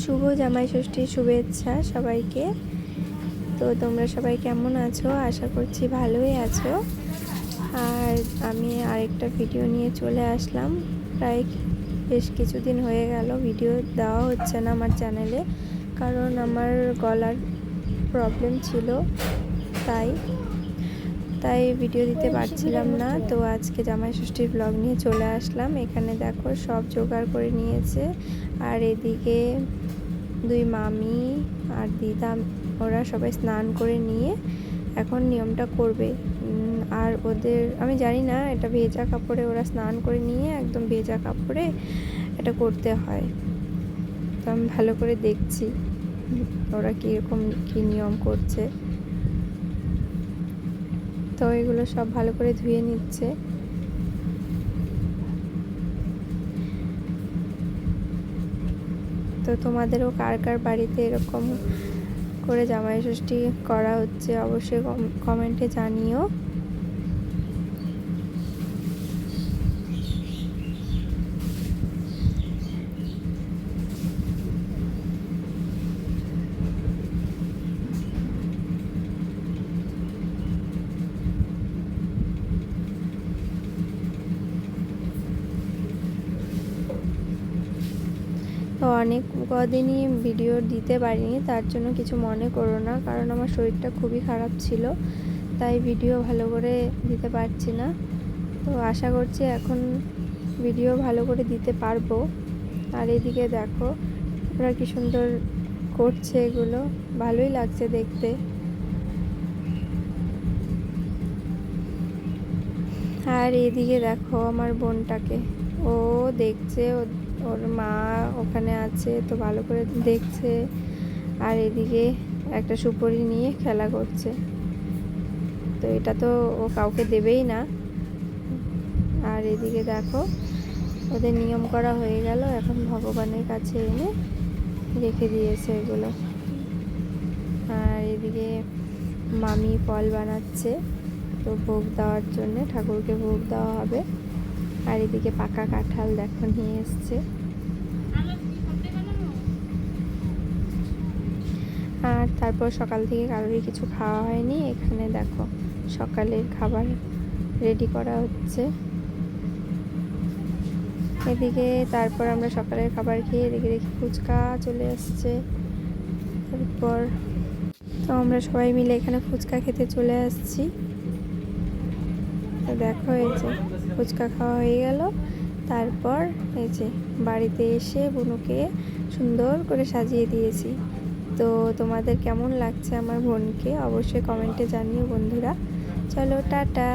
শুভ জামাই ষষ্ঠীর শুভেচ্ছা সবাইকে। তো তোমরা সবাই কেমন আছো? আশা করছি ভালোই আছো। আর আমি আরেকটা ভিডিও নিয়ে চলে আসলাম। প্রায় বেশ কিছুদিন হয়ে গেল ভিডিও দেওয়া হচ্ছে না আমার চ্যানেলে, কারণ আমার গলার প্রবলেম ছিল, তাই ভিডিও দিতে পারছিলাম না। তো আজকে জামাই ষষ্ঠীর ব্লগ নিয়ে চলে আসলাম। এখানে দেখো সব জোগাড় করে নিয়েছে, আর এদিকে দুই মামি আর দিদা ওরা সবাই স্নান করে নিয়ে এখন নিয়মটা করবে। আর ওদের আমি জানি না, এটা ভেজা কাপড়ে ওরা স্নান করে নিয়ে একদম ভেজা কাপড়ে এটা করতে হয়। তো আমি ভালো করে দেখছি ওরা কীরকম কী নিয়ম করছে। তো এগুলো সব ভালো করে ধুয়ে নিচ্ছে। তো তোমাদেরও কার কার বাড়িতে এরকম করে জামাই ষষ্ঠী করা হচ্ছে অবশ্যই কমেন্টে জানিও। তো অনেক কদিনই ভিডিও দিতে পারিনি, তার জন্য কিছু মনে করো না, কারণ আমার শরীরটা খুবই খারাপ ছিল, তাই ভিডিও ভালো করে দিতে পারছি না। তো আশা করছি এখন ভিডিও ভালো করে দিতে পারবো। আর এদিকে দেখো ওরা কি সুন্দর করছে, এগুলো ভালোই লাগছে দেখতে। আর এদিকে দেখো আমার বোনটাকে, ও দেখছে, ওর মা ওখানে আছে তো ভালো করে দেখছে। আর এদিকে একটা সুপারি নিয়ে খেলা করছে, তো এটা তো ও কাউকে দেবেই না। আর এদিকে দেখো ওদের নিয়ম করা হয়ে গেল, এখন ভগবানের কাছে এনে রেখে দিয়েছে এগুলো। আর এদিকে মামি ফল বানাচ্ছে, তো ভোগ দেওয়ার জন্যে, ঠাকুরকে ভোগ দেওয়া হবে। আর এদিকে পাকা কাঁঠাল দেখো নিয়ে এসছে। আর তারপর সকাল থেকে কারোরই কিছু খাওয়া হয়নি। এখানে দেখো সকালের খাবার রেডি করা হচ্ছে। এদিকে তারপর আমরা সকালের খাবার খেয়ে এদিকে দেখি ফুচকা চলে আসছে। তারপর তো আমরা সবাই মিলে এখানে ফুচকা খেতে চলে আসছি। তো দেখো এই যে ফুচকা খাওয়া হয়ে গেল। তারপর এই যে বাড়িতে এসে বুনুকে সুন্দর করে সাজিয়ে দিয়েছি। তো তোমাদের কেমন লাগছে আমার বোনকে অবশ্যই কমেন্টে জানিও বন্ধুরা। চলো টাটা।